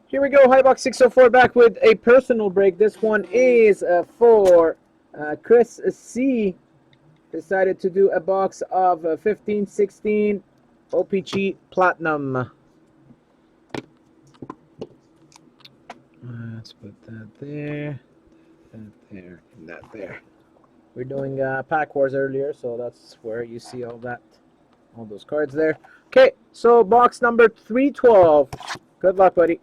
Here we go, HOBBYBOX604 back with a personal break. This one is for Chris C. Decided to do a box of 1516 OPG Platinum. Let's put that there, that there, and that there. We're doing Pack Wars earlier, so that's where you see all those cards there. Okay, so box number 312. Good luck, buddy.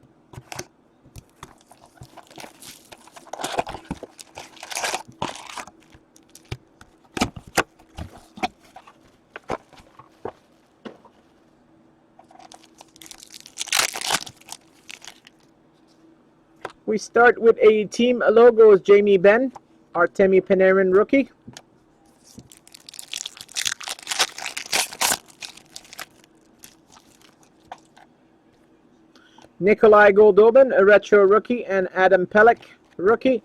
We start with a team logos, Jamie Benn, Artemi Panarin rookie. Nikolai Goldobin, a retro rookie, and Adam Pelech rookie.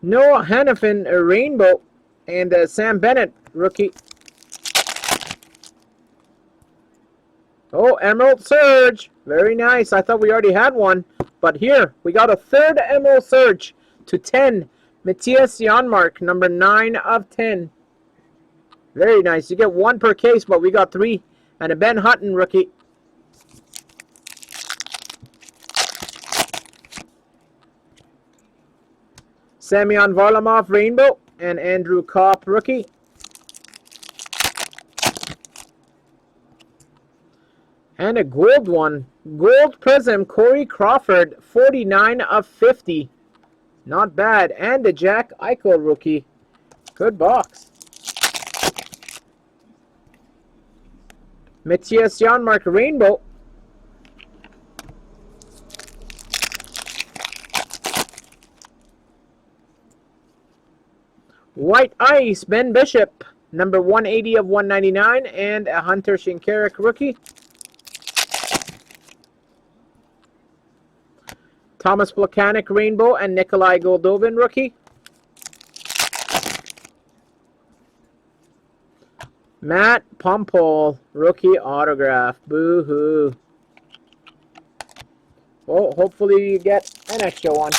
Noah Hannafin, a rainbow, and Sam Bennett rookie. Oh, Emerald Surge. Very nice. I thought we already had one. But here, we got a third Emerald Surge to 10. Matthias Janmark, number 9 of 10. Very nice. You get one per case, but we got 3. And a Ben Hutton rookie. Semyon Varlamov, rainbow. And Andrew Kopp, rookie. And a gold one. Gold Prism, Corey Crawford, 49 of 50. Not bad. And a Jack Eichel rookie. Good box. Matthias Janmark, rainbow. White Ice, Ben Bishop, number 180 of 199. And a Hunter Shinkaruk rookie. Thomas Plekanec, rainbow, and Nikolai Goldobin, rookie. Matt Pumpole, rookie autograph. Boo-hoo. Well, hopefully you get an extra one.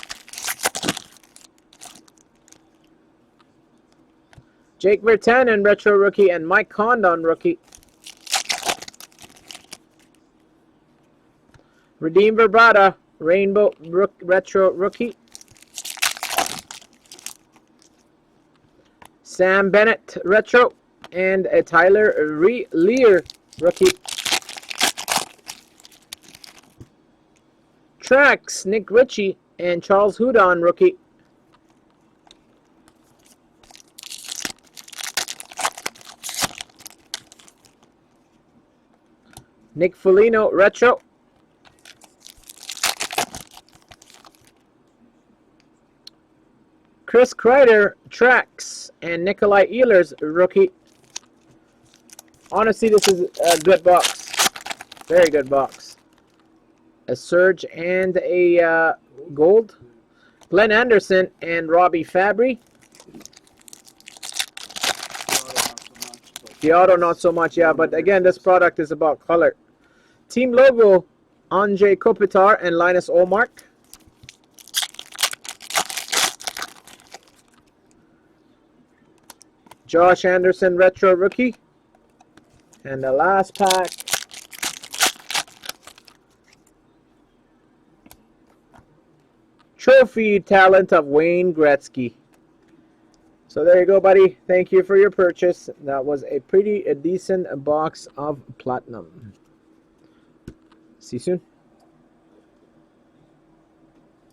Jake Virtanen, retro rookie, and Mike Condon, rookie. Radim Verbrata, rainbow retro rookie. Sam Bennett retro and a Tyler Lear rookie. Trax, Nick Ritchie and Charles Hudon rookie. Nick Foligno retro. Chris Kreider, Trax, and Nikolai Ehlers, rookie. Honestly, this is a good box. Very good box. A Surge and a gold. Glenn Anderson and Robbie Fabry. The auto not so much, yeah, but again, this product is about color. Team logo, Andrei Kopitar and Linus Olmark. Josh Anderson, retro rookie. And the last pack. Trophy talent of Wayne Gretzky. So there you go, buddy. Thank you for your purchase. That was a decent box of platinum. See you soon.